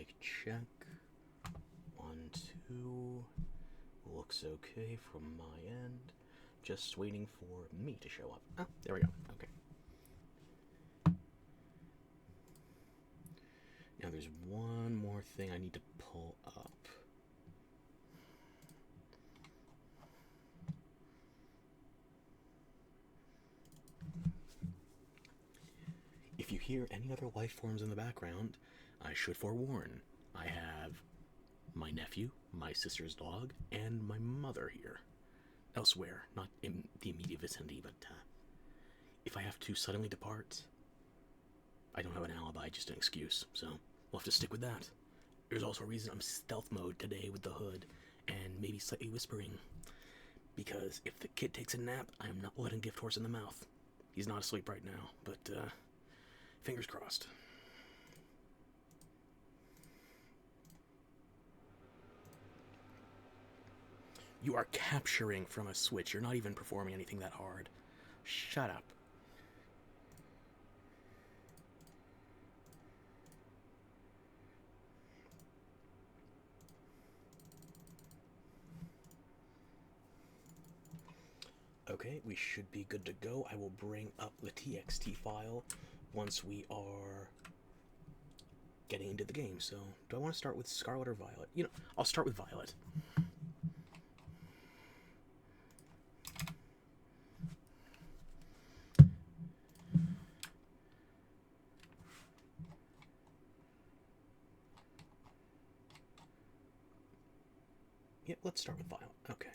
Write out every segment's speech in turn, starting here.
mic check. 1, 2. Looks okay from my end. Just waiting for me to show up. Ah, there we go. Okay. Now there's one more thing I need to pull up. If you hear any other life forms in the background, I should forewarn. I have my nephew, my sister's dog, and my mother here. Elsewhere, not in the immediate vicinity, but if I have to suddenly depart, I don't have an alibi, just an excuse, so we'll have to stick with that. There's also a reason I'm stealth mode today with the hood, and maybe slightly whispering, because if the kid takes a nap, I am not letting Gift Horse in the mouth. He's not asleep right now, but fingers crossed. You are capturing from a Switch. You're not even performing anything that hard. Shut up. Okay, we should be good to go. I will bring up the TXT file once we are getting into the game. So, do I want to start with Scarlet or Violet? You know, I'll start with Violet. Yeah, let's start with Violet. Okay.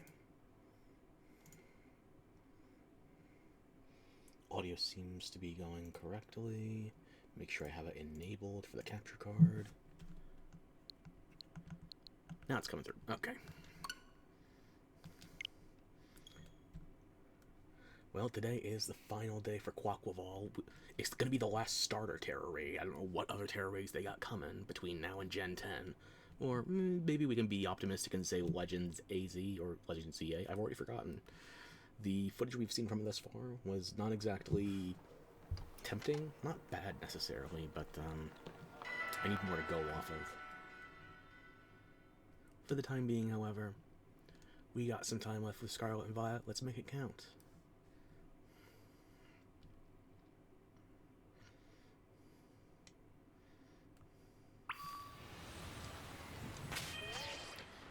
Audio seems to be going correctly. Make sure I have it enabled for the capture card. Now it's coming through. Okay. Well, today is the final day for Quaquaval. It's going to be the last starter Tera raid. I don't know what other Tera raids they got coming between now and Gen 10. Or maybe we can be optimistic and say Legends AZ or Legends ZA. I've already forgotten. The footage we've seen from it thus far was not exactly tempting. Not bad necessarily, but I need more to go off of. For the time being, however, we got some time left with Scarlet and Violet. Let's make it count.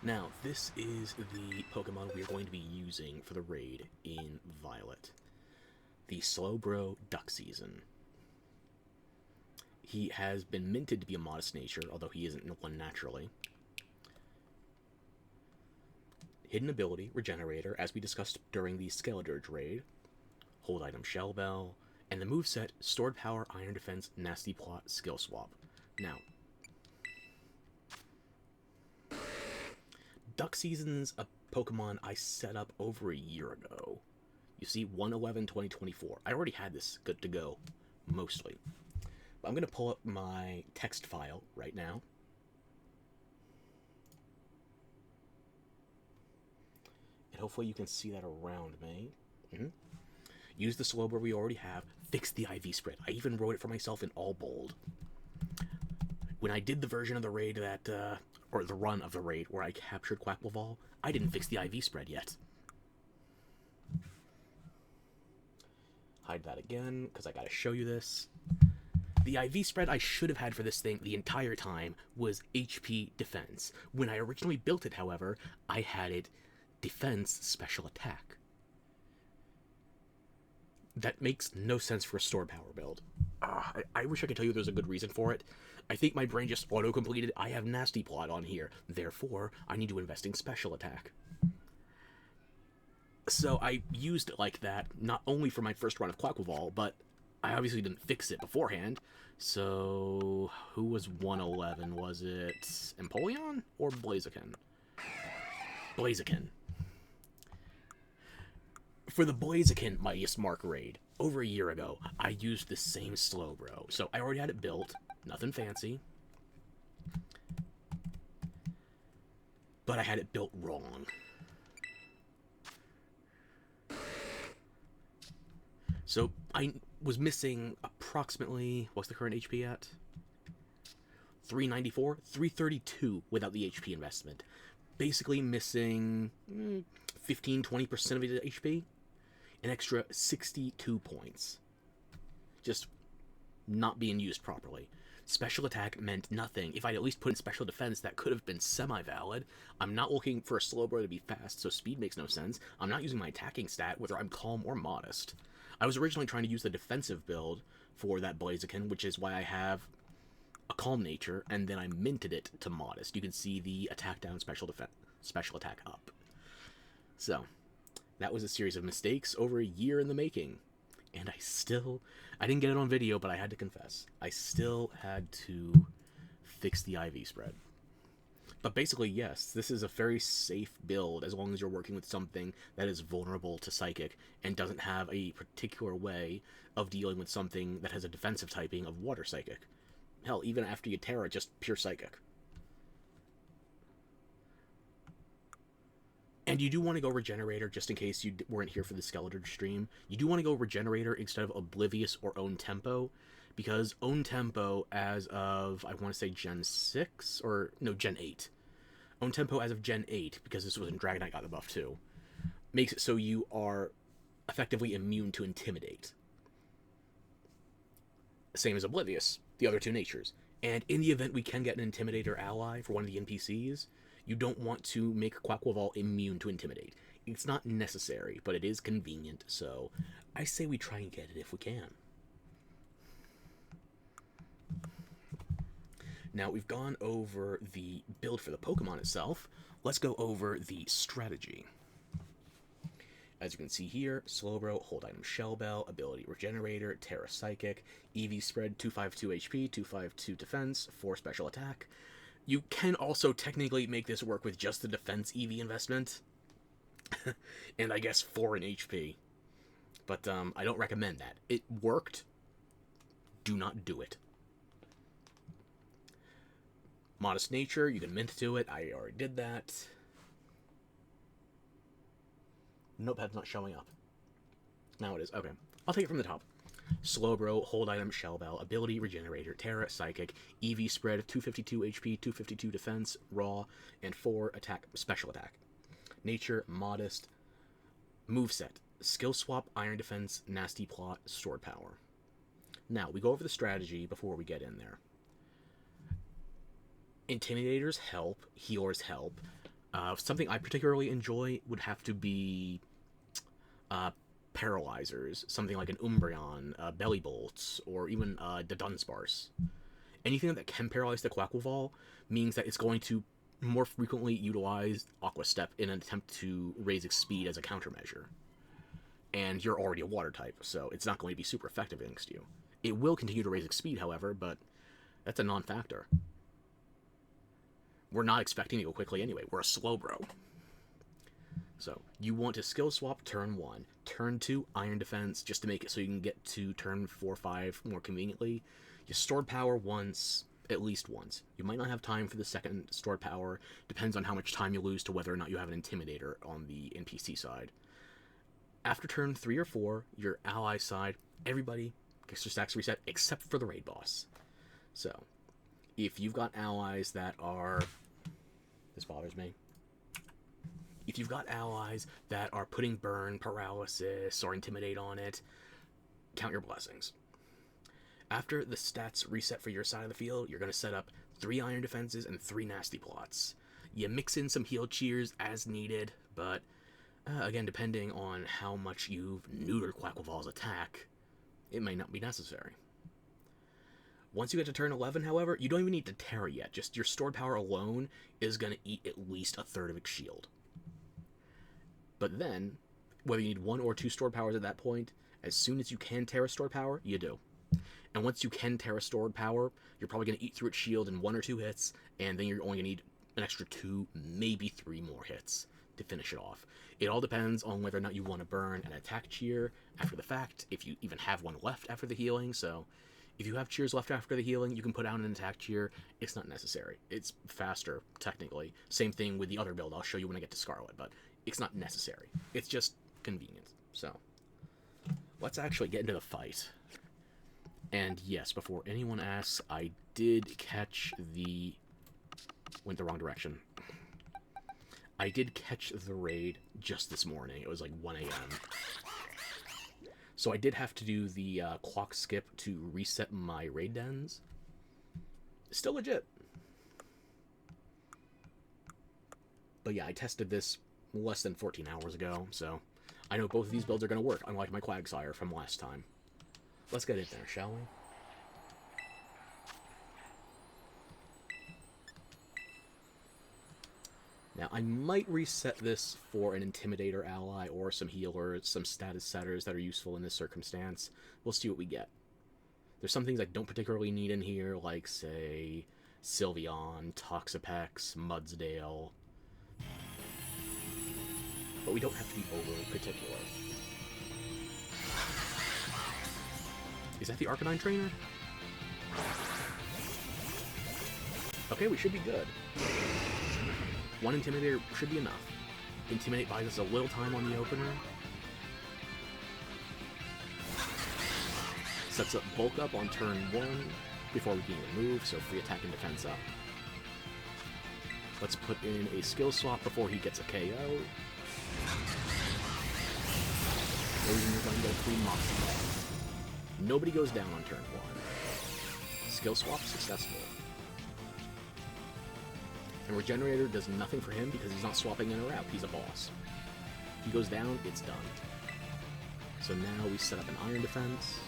Now, this is the Pokemon we are going to be using for the raid in Violet. The Slowbro Duck Season. He has been minted to be a modest nature, although he isn't one naturally. Hidden ability, Regenerator, as we discussed during the Skeledirge raid. Hold item, Shell Bell. And the moveset, Stored Power, Iron Defense, Nasty Plot, Skill Swap. Now, Duck Season's a Pokemon I set up over a year ago. You see, 1/11/2024. I already had this good to go, mostly. But I'm going to pull up my text file right now. And hopefully you can see that around me. Use the Slowbro we already have. Fix the IV spread. I even wrote it for myself in all bold. When I did the version of the raid that, or the run of the raid where I captured Quaquaval, I didn't fix the IV spread yet. Hide that again, because I gotta show you this. The IV spread I should have had for this thing the entire time was HP defense. When I originally built it, however, I had it defense special attack. That makes no sense for a stored power build. I wish I could tell you there's a good reason for it. I think my brain just auto-completed. I have Nasty Plot on here. Therefore, I need to invest in special attack. So I used it like that, not only for my first run of Quaquaval, but I obviously didn't fix it beforehand. So, who was 111? Was it Empoleon or Blaziken? Blaziken. For the Blaziken Mightiest Mark raid, over a year ago, I used the same Slowbro. So I already had it built, nothing fancy. But I had it built wrong. So I was missing approximately, what's the current HP at? 394, 332 without the HP investment. Basically missing 15-20% of his HP. An extra 62 points. Just not being used properly. Special attack meant nothing. If I'd at least put in special defense, that could have been semi-valid. I'm not looking for a Slowbro to be fast, so speed makes no sense. I'm not using my attacking stat, whether I'm calm or modest. I was originally trying to use the defensive build for that Blaziken, which is why I have a calm nature, and then I minted it to modest. You can see the attack down, special attack up. So, that was a series of mistakes over a year in the making. And I didn't get it on video, but I had to confess, I still had to fix the IV spread. But basically, yes, this is a very safe build as long as you're working with something that is vulnerable to Psychic and doesn't have a particular way of dealing with something that has a defensive typing of Water Psychic. Hell, even after you Tera, just pure Psychic. And you do want to go Regenerator, just in case you weren't here for the Skeletor stream. You do want to go Regenerator instead of Oblivious or Own Tempo, because Own Tempo as of, I want to say Gen 6, or no, Gen 8. Own Tempo as of Gen 8, because this was when Dragonite got the buff too, makes it so you are effectively immune to Intimidate. Same as Oblivious, the other two natures. And in the event we can get an Intimidator ally for one of the NPCs, you don't want to make Quaquaval immune to Intimidate. It's not necessary, but it is convenient, so I say we try and get it if we can. Now, we've gone over the build for the Pokemon itself. Let's go over the strategy. As you can see here, Slowbro, Hold Item Shell Bell, Ability Regenerator, Tera Psychic, EV Spread, 252 HP, 252 Defense, 4 Special Attack. You can also technically make this work with just the Defense EV investment, and I guess 4 in HP. But I don't recommend that. It worked. Do not do it. Modest Nature, you can mint to it. I already did that. Notepad's not showing up. Now it is. Okay. I'll take it from the top. Slowbro, Hold Item, Shell Bell, Ability Regenerator, Tera Psychic, EV Spread, 252 HP, 252 Defense, Raw, and 4 Special Attack. Nature, Modest. Moveset, Skill Swap, Iron Defense, Nasty Plot, Sword Power. Now, we go over the strategy before we get in there. Intimidators help, Healers help. Something I particularly enjoy would have to be Paralyzers, something like an Umbreon, Belly Bolts, or even the Dunsparce. Anything that can paralyze the Quaquaval means that it's going to more frequently utilize Aqua Step in an attempt to raise its speed as a countermeasure. And you're already a water type, so it's not going to be super effective against you. It will continue to raise its speed, however, but that's a non-factor. We're not expecting to go quickly anyway. We're a Slowbro. So, you want to skill swap turn 1. Turn 2, Iron Defense, just to make it so you can get to turn 4 5 more conveniently. You stored power once, at least once. You might not have time for the second stored power. Depends on how much time you lose to whether or not you have an Intimidator on the NPC side. After turn 3 or 4, your ally side, everybody gets their stacks reset except for the raid boss. So, if you've got allies that are... This bothers me. If you've got allies that are putting Burn, Paralysis, or Intimidate on it, count your blessings. After the stats reset for your side of the field, you're going to set up 3 Iron Defenses and 3 Nasty Plots. You mix in some Heal Cheers as needed, but again, depending on how much you've neutered Quaquaval's attack, it may not be necessary. Once you get to turn 11, however, you don't even need to Tera yet. Just your stored power alone is going to eat at least a third of its shield. But then, whether you need 1 or 2 stored powers at that point, as soon as you can Tera stored power, you do. And once you can Tera stored power, you're probably going to eat through its shield in 1 or 2 hits, and then you're only going to need an extra 2, maybe 3 more hits to finish it off. It all depends on whether or not you want to burn an attack cheer after the fact, if you even have one left after the healing, so... If you have cheers left after the healing, you can put out an attack cheer. It's not necessary. It's faster, technically. Same thing with the other build. I'll show you when I get to Scarlet, but it's not necessary. It's just convenient. So, let's actually get into the fight. And yes, before anyone asks, I did catch the... Went the wrong direction. I did catch the raid just this morning. It was like 1 a.m. So I did have to do the clock skip to reset my raid dens. Still legit. But yeah, I tested this less than 14 hours ago, so I know both of these builds are going to work, unlike my Quagsire from last time. Let's get in there, shall we? Now, I might reset this for an Intimidator ally or some healers, some status setters that are useful in this circumstance. We'll see what we get. There's some things I don't particularly need in here, like, say, Sylveon, Toxapex, Mudsdale. But we don't have to be overly particular. Is that the Arcanine trainer? Okay, we should be good. One Intimidator should be enough. Intimidate buys us a little time on the opener. Sets up Bulk Up on turn 1 before we can even move, so free attack and defense up. Let's put in a skill swap before he gets a KO. Poison is going to go Queen Moxie. Nobody goes down on turn 1. Skill swap successful. And Regenerator does nothing for him because he's not swapping in or out. He's a boss. He goes down, it's done. So now we set up an Iron Defense.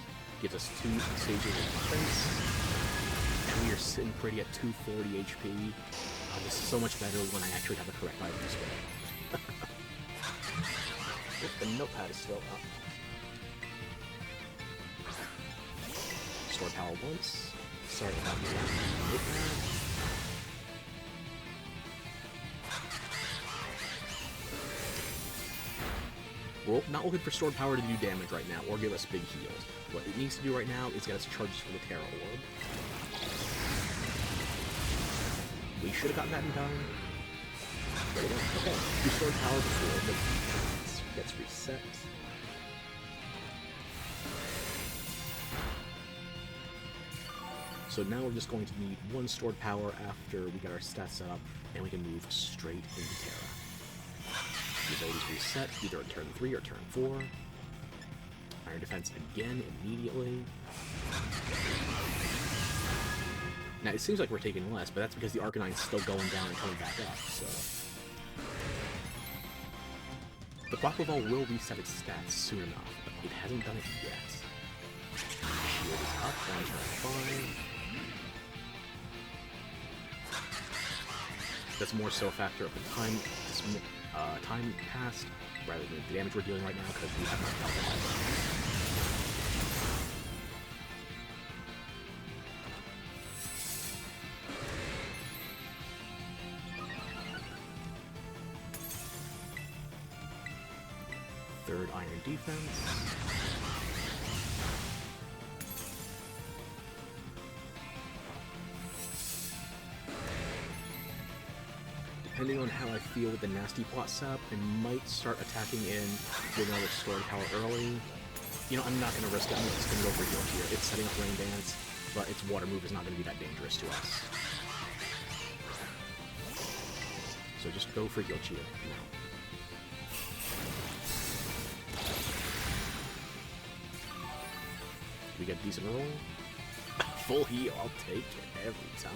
Gives us 2 stages of defense. And we are sitting pretty at 240 HP. This is so much better when I actually have the correct item display. The notepad is still up. Store power once. Sorry about the notepad. We're not looking for stored power to do damage right now, or give us big heals. What it needs to do right now is get us charges for the Tera Orb. We should have gotten that in time. There we go. Okay, we stored power before, but it gets reset. So now we're just going to need 1 stored power after we get our stats set up, and we can move straight into Tera. The abilities reset either at turn 3 or turn 4. Iron Defense again immediately. Now it seems like we're taking less, but that's because the Arcanine's still going down and coming back up, so... The Quaquaval will reset its stats soon enough, but it hasn't done it yet. Shield is up, on turn 5. That's more so a factor of the time passed rather than the damage we're dealing right now because we have not calculated. Third Iron Defense. Depending on how I feel with the Nasty Plot setup, I might start attacking in with another stored power early. You know, I'm not going to risk it. I'm just going to go for heal here. It's setting up Rain Dance, but its water move is not going to be that dangerous to us. So just go for heal Cheetah now. We get a decent roll. Full heal, I'll take it every time.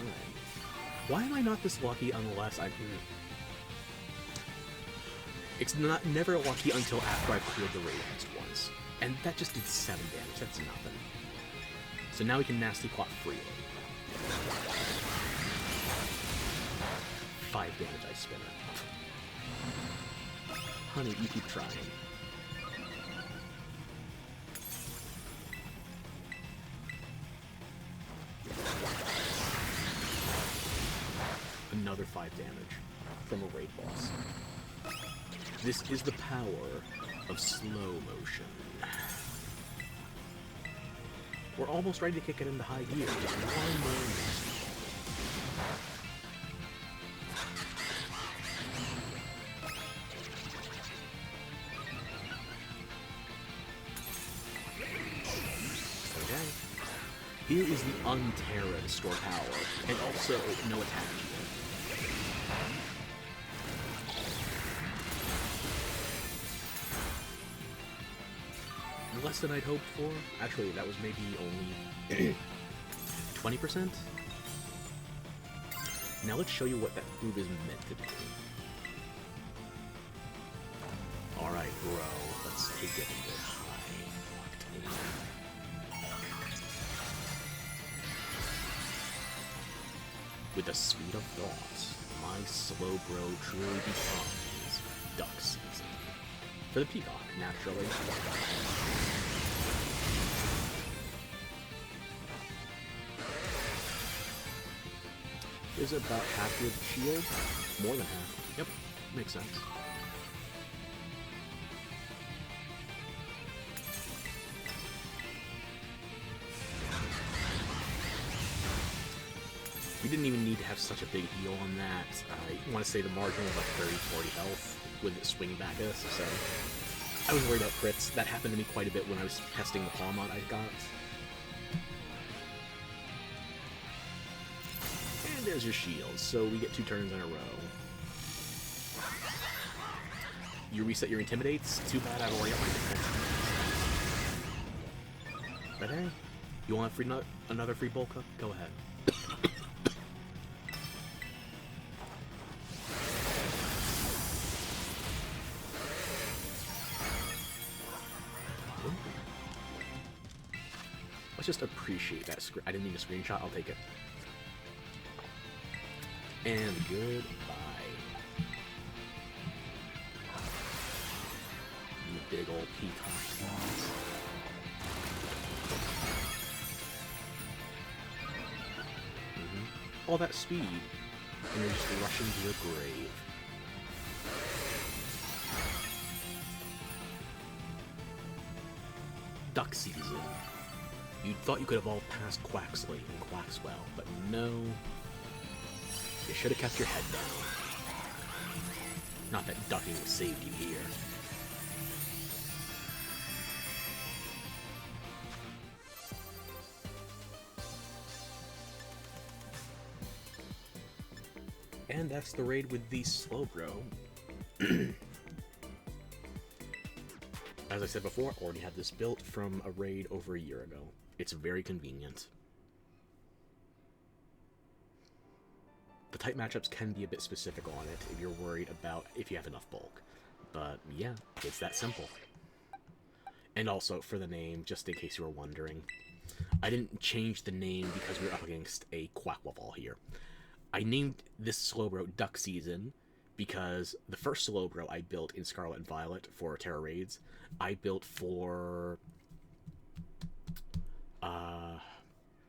Why am I not this lucky unless I... It's never lucky until after I've cleared the radiance once. And that just did 7 damage, that's nothing. So now we can Nasty Plot freely. 5 damage, Ice Spinner. Honey, you keep trying. Another 5 damage from a raid boss. This is the power of slow motion. We're almost ready to kick it into high gear. Just one more minute. Okay. Here is the un-Tera to store power, and also no attack. Less than I'd hoped for. Actually, that was maybe only 20%. Now let's show you what that move is meant to do. Alright, bro. Let's take it a bit high. With the speed of thought, my slow bro truly becomes duck season. For the peacock, naturally. Is about half your shield? More than half. Yep, makes sense. We didn't even need to have such a big heal on that. I want to say the margin was like 30-40 health with it swinging back at us, so I was worried about crits. That happened to me quite a bit when I was testing the Palmot I got. And there's your shield, so we get 2 turns in a row. You reset your Intimidates? Too bad I've already got my defense. But hey, you want another free Bolka? Go ahead. Let's just appreciate that. I didn't need a screenshot. I'll take it. And goodbye. You big old peacock claws. All that speed, and you're just rushing to your grave. Duck season. You thought you could have all passed Quaxley and Quaxwell, but no. You should have kept your head down. Not that ducking saved you here. And that's the raid with the Slowbro. As I said before, I already had this built from a raid over a year ago. It's very convenient. The type matchups can be a bit specific on it if you're worried about if you have enough bulk. But yeah, it's that simple. And also, for the name, just in case you were wondering, I didn't change the name because we were up against a Quaquaval here. I named this Slowbro Duck Season because the first Slowbro I built in Scarlet and Violet for Tera raids, I built for...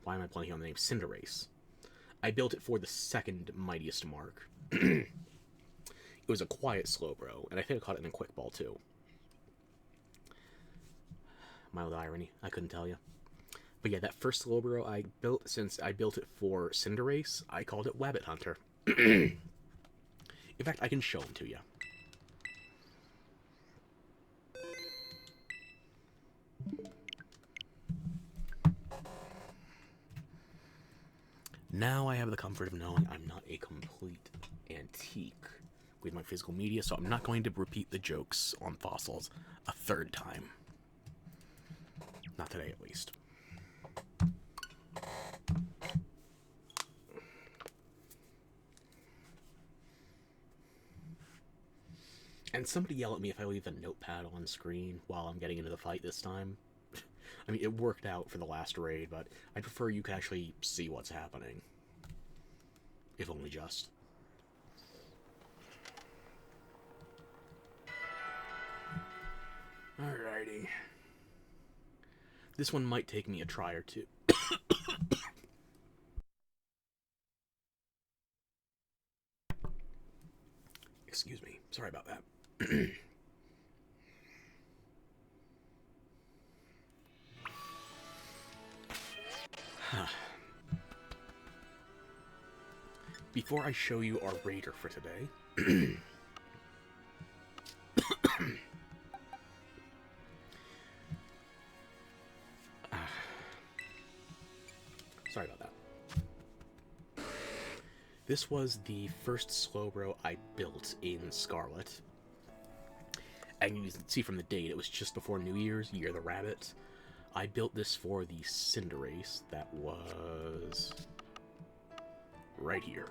why am I blanking on the name? Cinderace. I built it for the second Mightiest mark. It was a quiet Slowbro, and I think I caught it in a Quick Ball too. Mild irony, I couldn't tell you. But yeah, that first Slowbro I built, since I built it for Cinderace, I called it Wabbit Hunter. In fact, I can show them to you. Now I have the comfort of knowing I'm not a complete antique with my physical media, so I'm not going to repeat the jokes on fossils a third time. Not today, at least. And somebody yell at me if I leave the notepad on screen while I'm getting into the fight this time. I mean, it worked out for the last raid, but I prefer you could actually see what's happening. If only just. Alrighty. This one might take me a try or two. Excuse me. Sorry about that. Before I show you our raider for today, This was the first Slowbro I built in Scarlet. And you can see from the date, it was just before New Year's, Year of the Rabbit. I built this for the Cinderace that was right here.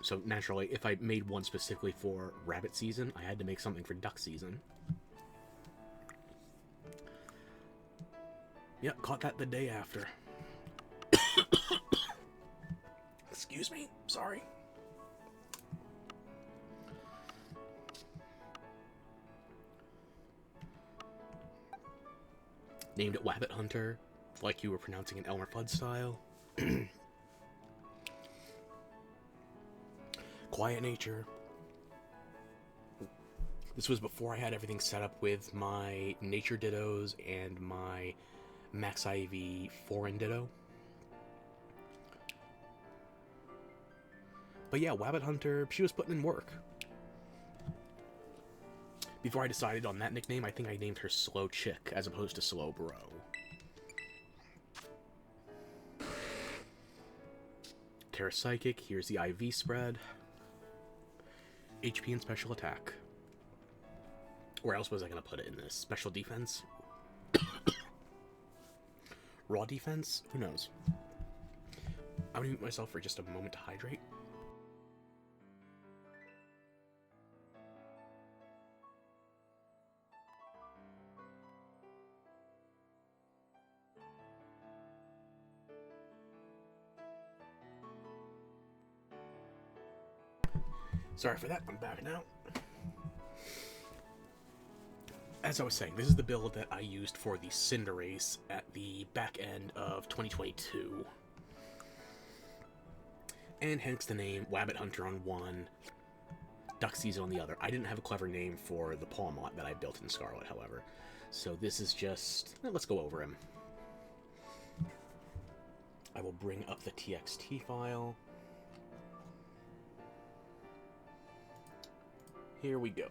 So naturally, if I made one specifically for rabbit season, I had to make something for duck season. Yep, caught that the day after. Excuse me, sorry. Named it Wabbit Hunter, like you were pronouncing it Elmer Fudd style. Quiet nature. This was before I had everything set up with my Nature Dittos and my Max IV Foreign Ditto. But yeah, Wabbit Hunter, she was putting in work. Before I decided on that nickname, I think I named her Slow Chick as opposed to Slow Bro. Tera Psychic, here's the IV spread. HP and special attack. Where else was I going to put it in this? Special defense? Raw defense? Who knows? I'm going to mute myself for just a moment to hydrate. Sorry for that, I'm back now. As I was saying, this is the build that I used for the Cinderace at the back end of 2022. And hence the name Wabbit Hunter on one, Duck Season on the other. I didn't have a clever name for the Pawmot that I built in Scarlet, however. So this is just... let's go over him. I will bring up the TXT file. Here we go.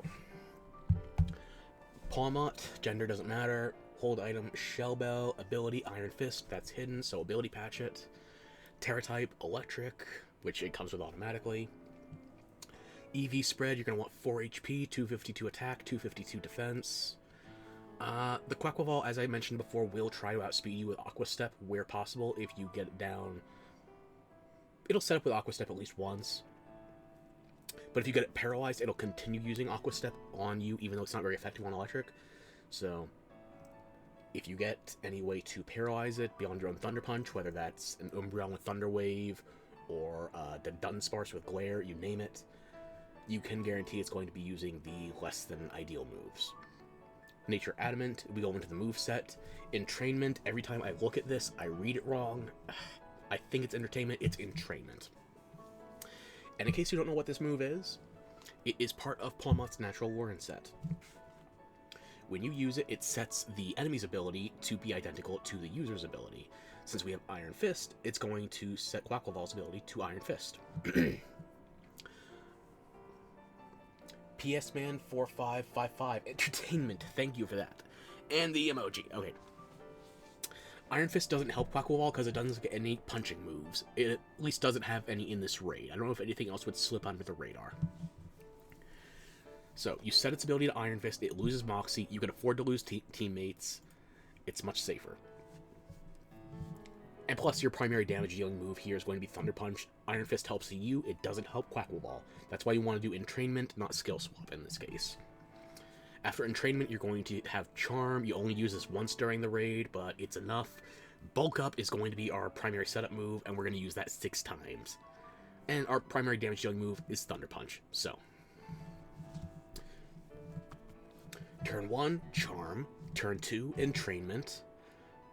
Pawmot, gender doesn't matter. Hold item, Shell Bell. Ability, Iron Fist, that's hidden, so ability patch it. Tera type, Electric, which it comes with automatically. EV spread, you're going to want 4 HP, 252 attack, 252 defense. The Quaquaval, as I mentioned before, will try to outspeed you with Aqua Step where possible if you get it down. It'll set up with Aqua Step at least once. But if you get it paralyzed, it'll continue using Aqua Step on you, even though it's not very effective on Electric. So, if you get any way to paralyze it beyond your own Thunder Punch, whether that's an Umbreon with Thunder Wave, or the Dunsparce with Glare, you name it, you can guarantee it's going to be using the less than ideal moves. Nature Adamant, we go into the move set. Entrainment, every time I look at this, I read it wrong. I think it's Entertainment, it's Entrainment. And in case you don't know what this move is, it is part of Pawmot's Natural Warren set. When you use it, it sets the enemy's ability to be identical to the user's ability. Since we have Iron Fist, it's going to set Quaquaval's ability to Iron Fist. PS Man 4555 Entertainment, thank you for that. And the emoji, okay. Iron Fist doesn't help Quaquaval because it doesn't get any punching moves. It at least doesn't have any in this raid. I don't know if anything else would slip under the radar. So, you set its ability to Iron Fist, it loses Moxie, you can afford to lose teammates, it's much safer. And plus, your primary damage dealing move here is going to be Thunder Punch. Iron Fist helps you, it doesn't help Quaquaval. That's why you want to do Entrainment, not Skill Swap in this case. After Entrainment, you're going to have Charm. You only use this once during the raid, but it's enough. Bulk Up is going to be our primary setup move, and we're going to use that 6 times. And our primary damage dealing move is Thunder Punch, so. Turn 1, Charm. Turn 2, Entrainment.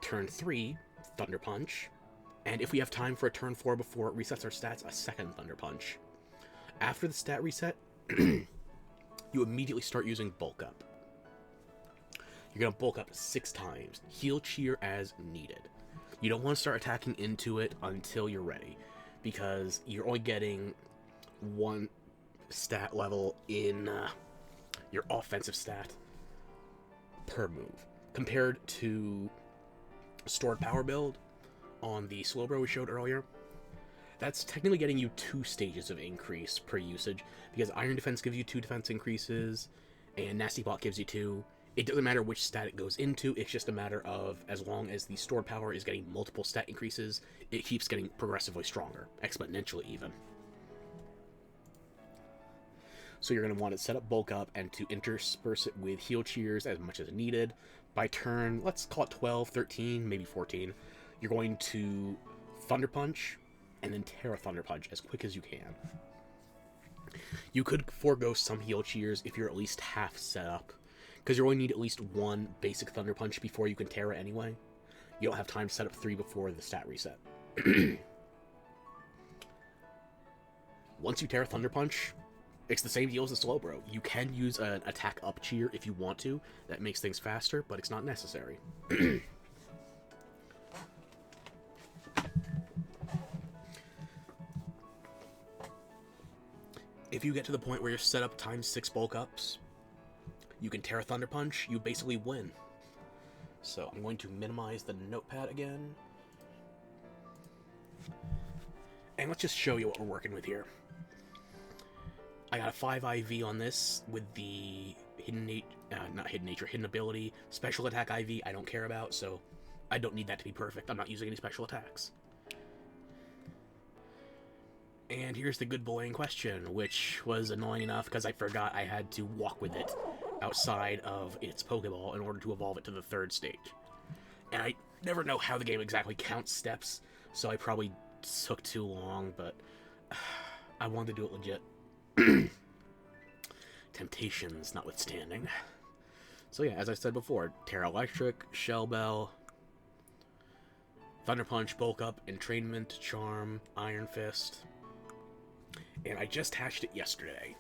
Turn 3, Thunder Punch. And if we have time for a turn 4 before it resets our stats, a second Thunder Punch. After the stat reset, you immediately start using Bulk Up. You're going to Bulk Up 6 times. Heal Cheer as needed. You don't want to start attacking into it until you're ready, because you're only getting 1 stat level in your offensive stat per move. Compared to Stored Power build, on the Slowbro we showed earlier, that's technically getting you 2 stages of increase per usage, because Iron Defense gives you 2 defense increases, and Nasty Plot gives you 2. It doesn't matter which stat it goes into, it's just a matter of, as long as the stored power is getting multiple stat increases, it keeps getting progressively stronger, exponentially even. So you're going to want to set up Bulk Up and to intersperse it with Heal Cheers as much as needed. By turn, let's call it 12, 13, maybe 14, you're going to Thunder Punch, and then Tera Thunder Punch as quick as you can. You could forego some Heal Cheers if you're at least half set up, because you're going to need at least 1 basic Thunder Punch before you can Tera anyway. You don't have time to set up 3 before the stat reset. Once you Tera Thunder Punch, it's the same deal as the Slowbro. You can use an attack up cheer if you want to. That makes things faster, but it's not necessary. If you get to the point where you're set up times 6 bulk ups, you can Tera Thunder Punch, you basically win. So I'm going to minimize the notepad again. And let's just show you what we're working with here. I got a 5 IV on this with the hidden ability, special attack IV I don't care about, so I don't need that to be perfect. I'm not using any special attacks. And here's the good boy in question, which was annoying enough because I forgot I had to walk with it outside of its Pokeball in order to evolve it to the 3rd stage. And I never know how the game exactly counts steps, so I probably took too long, but I wanted to do it legit. Temptations notwithstanding. So yeah, as I said before, Tera Electric, Shell Bell, Thunder Punch, Bulk Up, Entrainment, Charm, Iron Fist. And I just hatched it yesterday.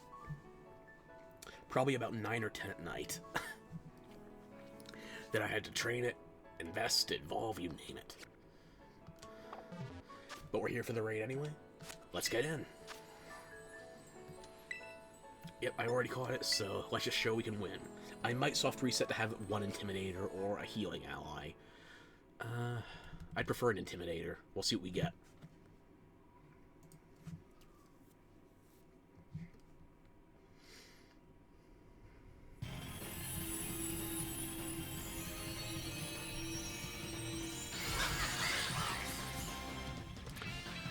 Probably about 9 or 10 at night. Then I had to train it, invest, evolve, you name it. But we're here for the raid anyway. Let's get in. Yep, I already caught it, so let's just show we can win. I might soft reset to have 1 Intimidator or a healing ally. I'd prefer an Intimidator. We'll see what we get.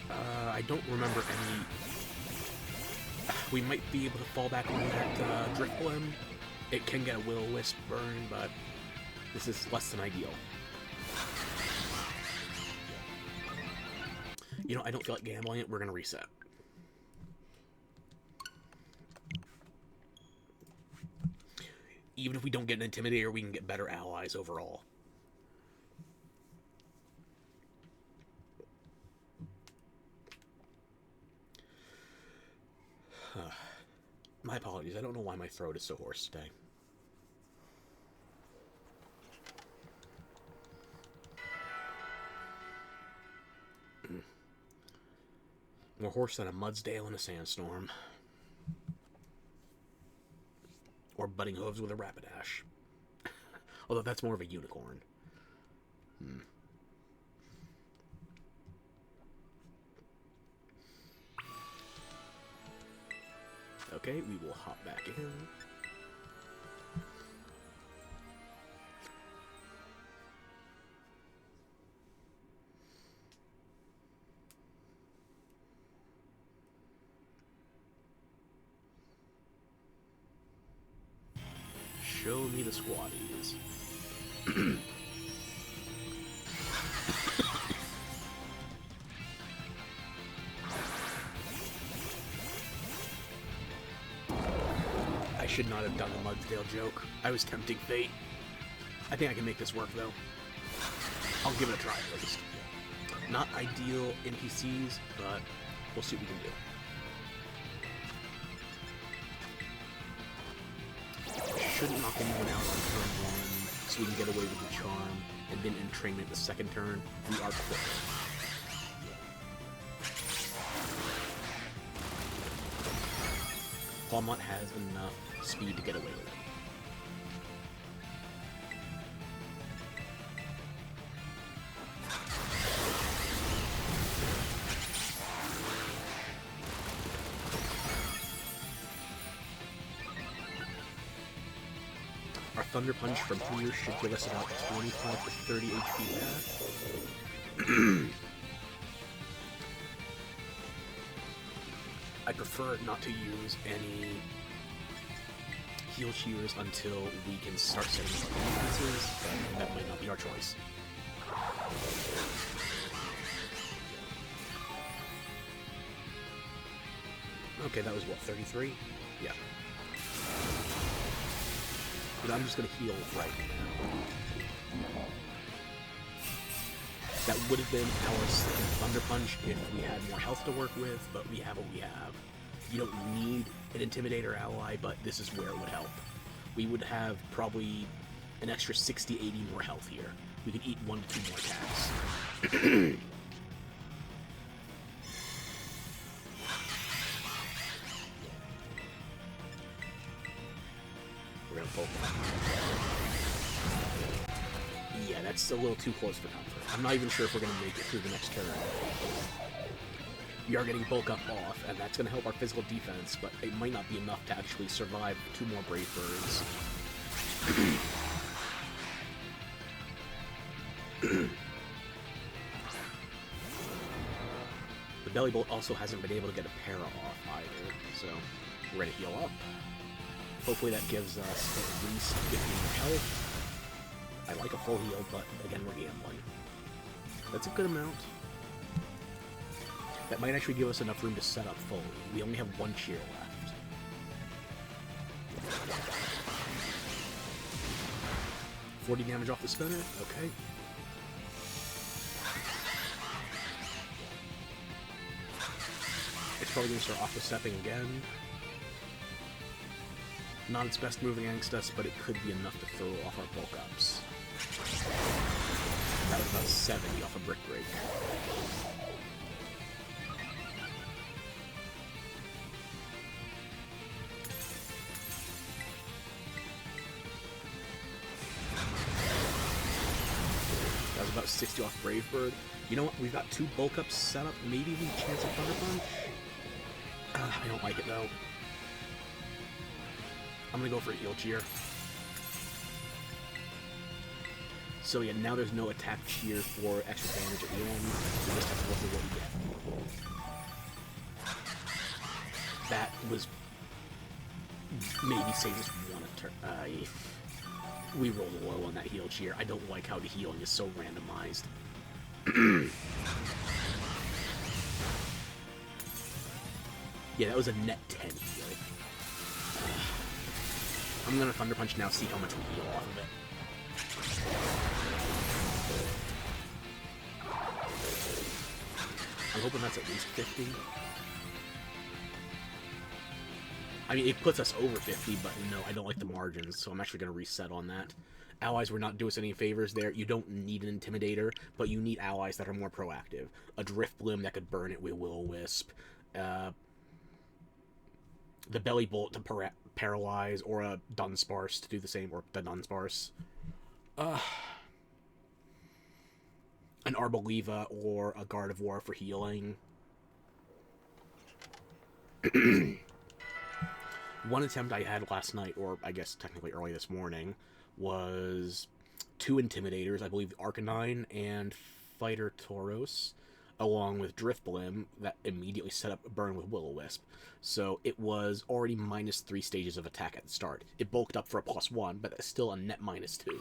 I don't remember any... We might be able to fall back on that Drifblim. It can get a Will-O-Wisp burn, but this is less than ideal. You know, I don't feel like gambling it. We're going to reset. Even if we don't get an Intimidator, we can get better allies overall. My apologies, I don't know why my throat is so hoarse today. More hoarse than a Mudsdale in a sandstorm. Or butting hooves with a Rapidash. Although that's more of a unicorn. Okay, we will hop back in. Show me the squaddies. I should not have done the Mudsdale joke. I was tempting fate. I think I can make this work, though. I'll give it a try, at least. Not ideal NPCs, but we'll see what we can do. Shouldn't knock anyone out on turn 1, so we can get away with the charm, and then entrainment the second turn. We are quick. Clawmont has enough speed to get away with it. Thunder Punch from here should give us about 25 to 30 HP back. I prefer not to use any heal shears until we can start setting up our defenses, but that might not be our choice. Okay, that was what, 33? Yeah. But I'm just gonna heal right now. That would have been our second Thunder Punch if we had more health to work with, but we have what we have. You don't need an Intimidator ally, but this is where it would help. We would have probably an extra 60, 80 more health here. We could eat 1 to 2 more attacks. We're gonna poke. Yeah, that's a little too close for comfort. I'm not even sure if we're gonna make it through the next turn. We are getting bulk up off, and that's gonna help our physical defense, but it might not be enough to actually survive 2 more Brave Birds. The Belly Bolt also hasn't been able to get a Tera off either, so we're ready to heal up. Hopefully that gives us at least 50 more health. I like a full heal, but again, we're gambling. That's a good amount. That might actually give us enough room to set up fully. We only have 1 cheer left. $40 damage off the spinner, okay. It's probably going to start auto-stepping again. Not its best move against us, but it could be enough to throw off our bulk ups. That was about 70 off a Brick Break. That was about 60 off Brave Bird. You know what? We've got 2 bulk ups set up. Maybe we chance a Thunder Punch? I don't like it though. I'm gonna go for a heal cheer. So yeah, now there's no attack cheer for extra damage at the end. We just have to look at what we get. That was maybe saves us 1 a turn. We rolled low on that heal cheer. I don't like how the healing is so randomized. Yeah, that was a net 10 heal. I'm gonna Thunder Punch now, see how much we heal off of it. I'm hoping that's at least 50. I mean, it puts us over 50, but no, I don't like the margins, so I'm actually gonna reset on that. Allies were not doing us any favors there. You don't need an Intimidator, but you need allies that are more proactive. A Drift Bloom that could burn it with Will-O-Wisp. The Belly Bolt to paralyze, or a Dunsparce to do the same, or the Dunsparce. An Arboliva or a Guard of War for healing. One attempt I had last night, or I guess technically early this morning, was 2 Intimidators, I believe Arcanine and Fighter Tauros, along with Drift Blim, that immediately set up a burn with Will-O-Wisp. So it was already minus 3 stages of attack at the start. It bulked up for a +1, but that's still a net -2.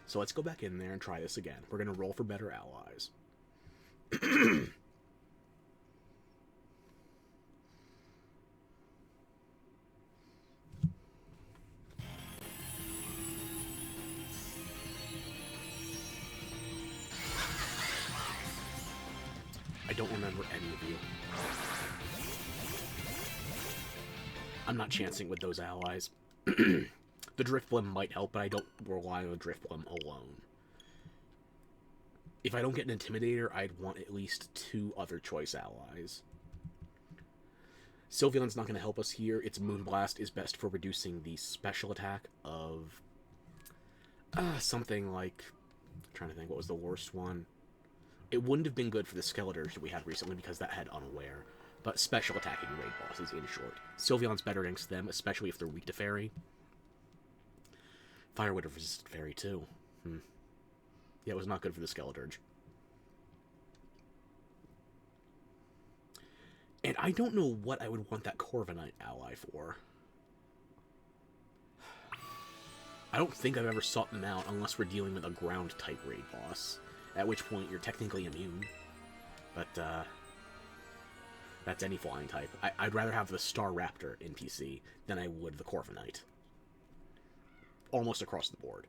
So let's go back in there and try this again. We're going to roll for better allies. I don't remember any of you. I'm not chancing with those allies. The Drift Blim might help, but I don't rely on Drift Blim alone. If I don't get an Intimidator, I'd want at least 2 other choice allies. Sylveon's not going to help us here. Its Moonblast is best for reducing the special attack of something like... I'm trying to think, what was the worst one? It wouldn't have been good for the Skeletorge that we had recently because that had Unaware. But special attacking raid bosses, in short. Sylveon's better against them, especially if they're weak to Fairy. Fire would have resisted Fairy, too. Yeah, it was not good for the Skeletorge. And I don't know what I would want that Corviknight ally for. I don't think I've ever sought them out unless we're dealing with a ground-type raid boss. At which point, you're technically immune. But, that's any flying type. I'd rather have the Staraptor NPC than I would the Corviknight. Almost across the board.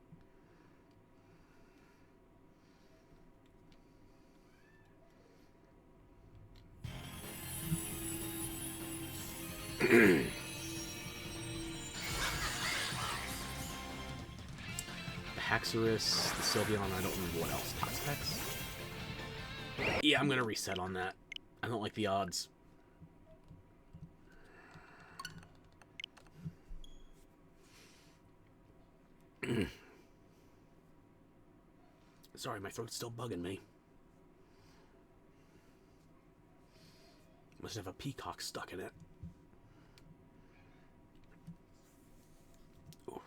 The Haxorus, the Sylveon, I don't remember what else. Toxapex? Yeah, I'm gonna reset on that. I don't like the odds. Sorry, my throat's still bugging me. Must have a peacock stuck in it. Ooh.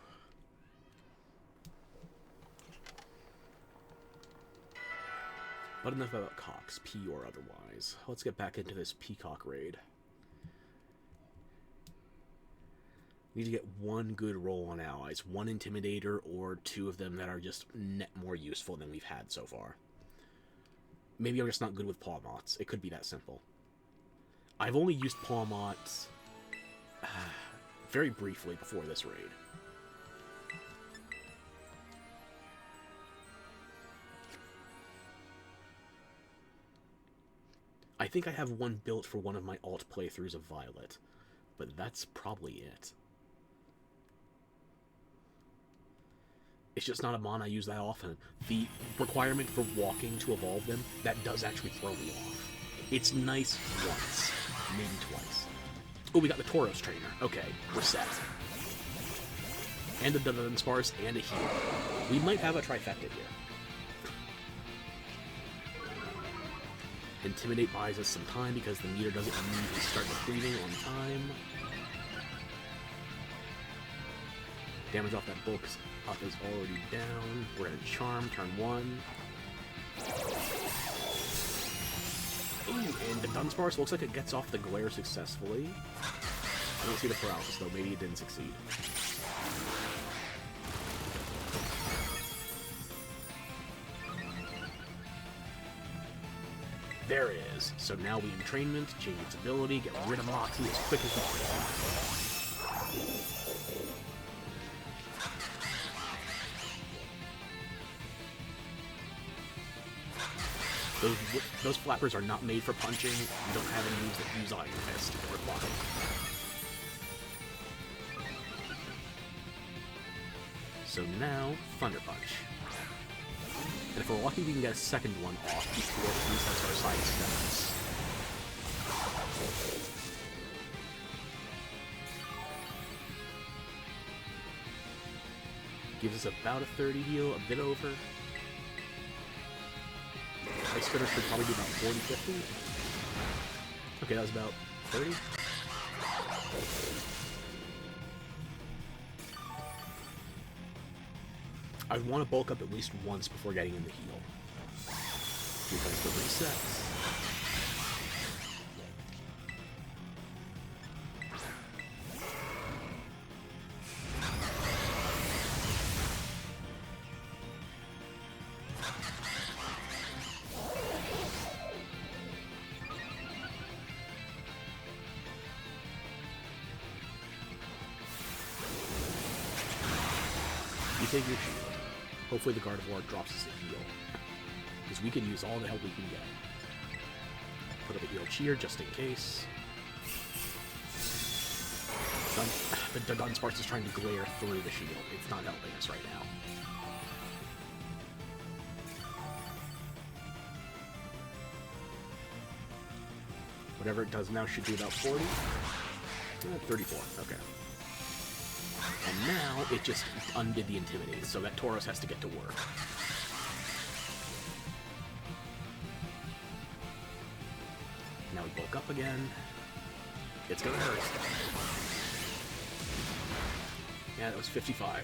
But enough about cocks, P or otherwise. Let's get back into this peacock raid. Need to get one good roll on allies, one Intimidator or two of them that are just net more useful than we've had so far. Maybe I'm just not good with Pawmots. It could be that simple. I've only used Pawmots very briefly before this raid. I think I have one built for one of my alt playthroughs of Violet, but that's probably it. It's just not a mon I use that often. The requirement for walking to evolve them, that does actually throw me off. It's nice once, maybe twice. Oh, we got the Tauros trainer. Okay, we're set. And a Dunsparce and a heal. We might have a trifecta here. Intimidate buys us some time because the meter doesn't immediately start depleting on time. Damage off that bulk up is already down. We're gonna Charm, turn 1. Ooh, and the Dunsparce looks like it gets off the glare successfully. I don't see the paralysis though, maybe it didn't succeed. There it is. So now we entrainment, change its ability, get rid of Moxie as quick as we can. Those flappers are not made for punching. You don't have any moves that use Iron Fist or block. So now, Thunder Punch. And if we're lucky, we can get a second one off before it resets our side steps. Gives us about a 30 heal, a bit over. Ice Spitter should probably be about 40, 50. Okay, that was about 30. I want to bulk up at least once before getting in the heal. Because the resets. You take your shield. Hopefully the Gardevoir drops us a heal. Because we can use all the help we can get. Put up a heal cheer just in case. The Dunsparce is trying to glare through the shield. It's not helping us right now. Whatever it does now should be about 40. 34, okay. And now it just undid the Intimidate, so that Tauros has to get to work. bulk up again. It's gonna hurt. Yeah, that was 55.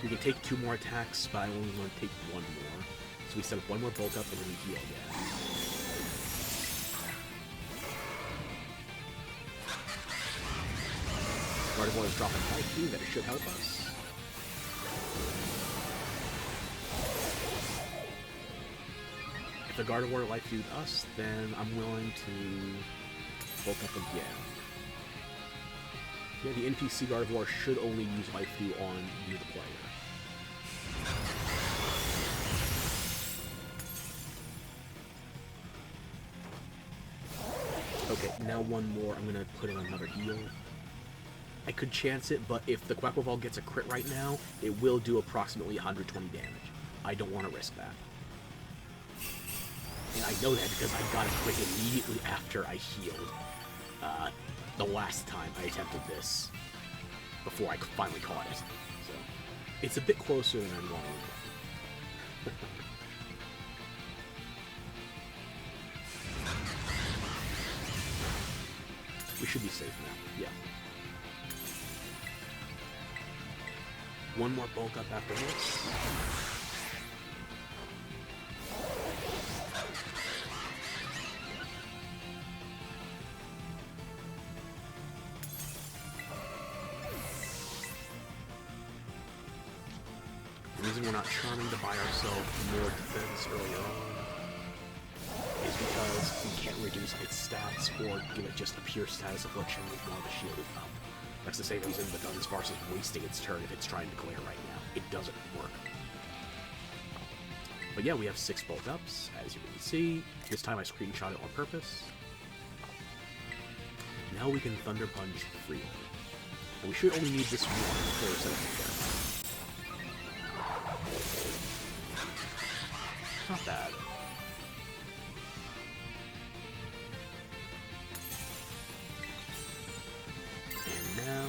We can take 2 more attacks, but I only want to take 1 more. So we set up 1 more bulk up and then we heal again. Gardevoir is dropping Haiku, that it should help us. If the Gardevoir Life Food us, then I'm willing to bulk up again. Yeah, the NPC Gardevoir should only use Life Dew on you, the player. Okay, now 1 more. I'm gonna put in another heal. I could chance it, but if the Quaquaval gets a crit right now, it will do approximately 120 damage. I don't want to risk that. And I know that because I got a crit immediately after I healed. The last time I attempted this, before I finally caught it. So, it's a bit closer than I wanted. We should be safe now, yeah. 1 more bulk up after this. The reason we're not charming to buy ourselves more defense earlier on is because we can't reduce its stats or give it just a pure status affliction with more of a shielded up. That's the same reason the Dunsparce is wasting its turn if it's trying to glare right now. It doesn't work. But yeah, we have 6 bulk ups, as you can see. This time I screenshot it on purpose. Now we can Thunder Punch freely. And we should only need this 1 for set of care. Not bad. And now,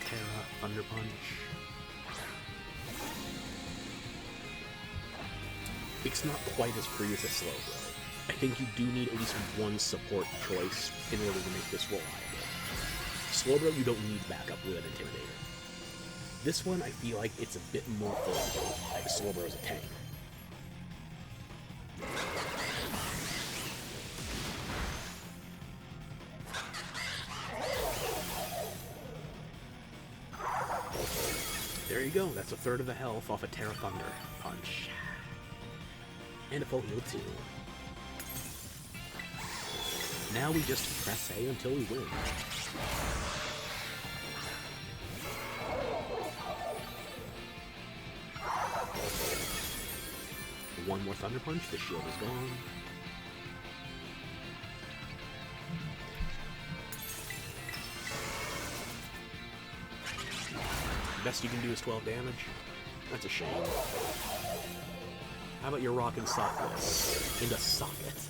Tera, Thunder Punch. It's not quite as free as a Slowbro. I think you do need at least 1 support choice in order to make this reliable. Slowbro, you don't need backup with an Intimidator. This one, I feel like it's a bit more full, like Slowbro is a tank. There you go, that's a third of the health off a Tera Thunder Punch. And a full heal too. Now we just press A until we win. One more Thunder Punch, the shield is gone. Best you can do is 12 damage. That's a shame. How about your rock and sock this into socket?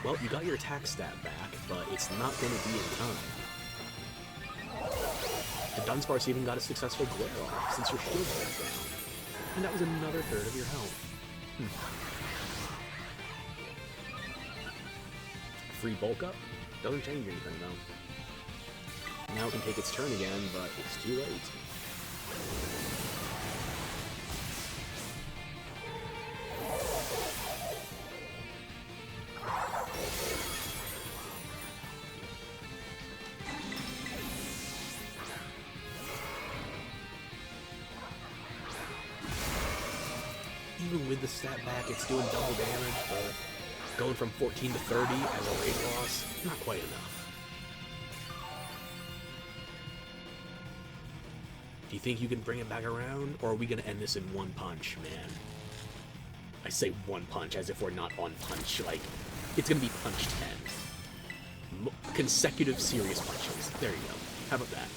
Well, you got your attack stat back, but it's not going to be in time. The Dunsparce even got a successful glare off since your shield went down. And that was another third of your health. Free bulk up? Doesn't change anything though. Now it can take its turn again, but it's too late. Even with the stat back, it's doing double damage, but going from 14 to 30 as a rate loss, not quite enough. Do you think you can bring it back around, or are we going to end this in 1 punch, man? I say 1 punch as if we're not on punch, like, it's going to be punch 10. Consecutive serious punches. There you go. How about that?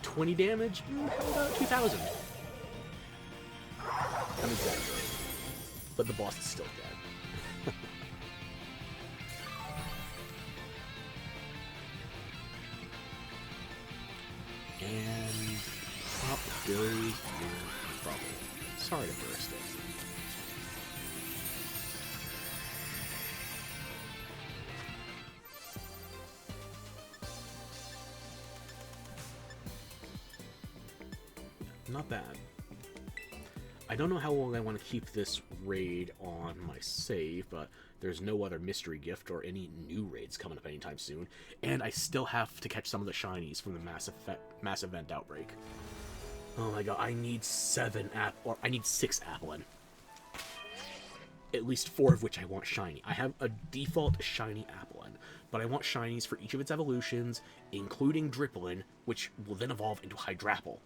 20 damage? How about 2,000? I'm exaggerating. But the boss is still dead. And up goes your bubble. Sorry to burst it. Not bad. I don't know how long I want to keep this raid on my save, but there's no other mystery gift or any new raids coming up anytime soon, and I still have to catch some of the shinies from the mass event outbreak. Oh my god, I need 6 Applin. At least 4 of which I want shiny. I have a default shiny Applin, but I want shinies for each of its evolutions, including Dripplin, which will then evolve into Hydrapple.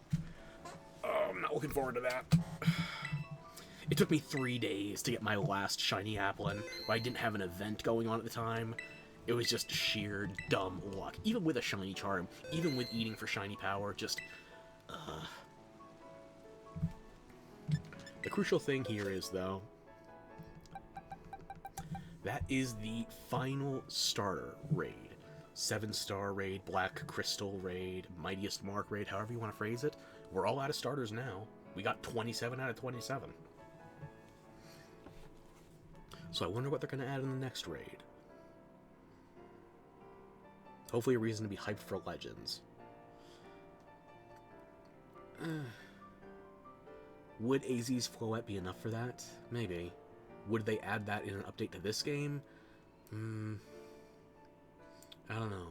Oh, I'm not looking forward to that. It took me 3 days to get my last shiny Applin, but I didn't have an event going on at the time. It was just sheer dumb luck. Even with a shiny charm, even with eating for shiny power, just... The crucial thing here is, though, that is the final starter raid. 7-star raid, Black Crystal raid, Mightiest Mark raid, however you want to phrase it. We're all out of starters now. We got 27 out of 27. So I wonder what they're going to add in the next raid. Hopefully a reason to be hyped for Legends. Would AZ's Floette be enough for that? Maybe. Would they add that in an update to this game? I don't know.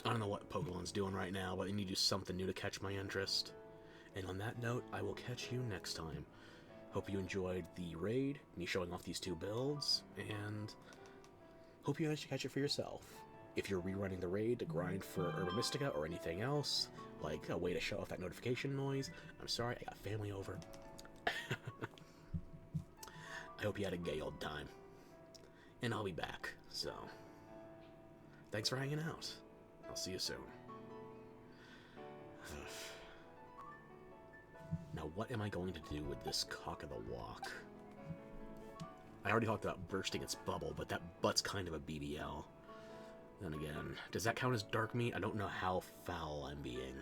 I don't know what Pokemon's doing right now, but they need to do something new to catch my interest. And on that note, I will catch you next time. Hope you enjoyed the raid, me showing off these 2 builds, and hope you managed to catch it for yourself. If you're rerunning the raid to grind for Herba Mystica or anything else, like a way to show off that notification noise, I'm sorry, I got family over. I hope you had a gay old time. And I'll be back, so thanks for hanging out. I'll see you soon. Now, what am I going to do with this cock of the walk? I already talked about bursting its bubble, but that butt's kind of a BBL. Then again, does that count as dark meat? I don't know how foul I'm being.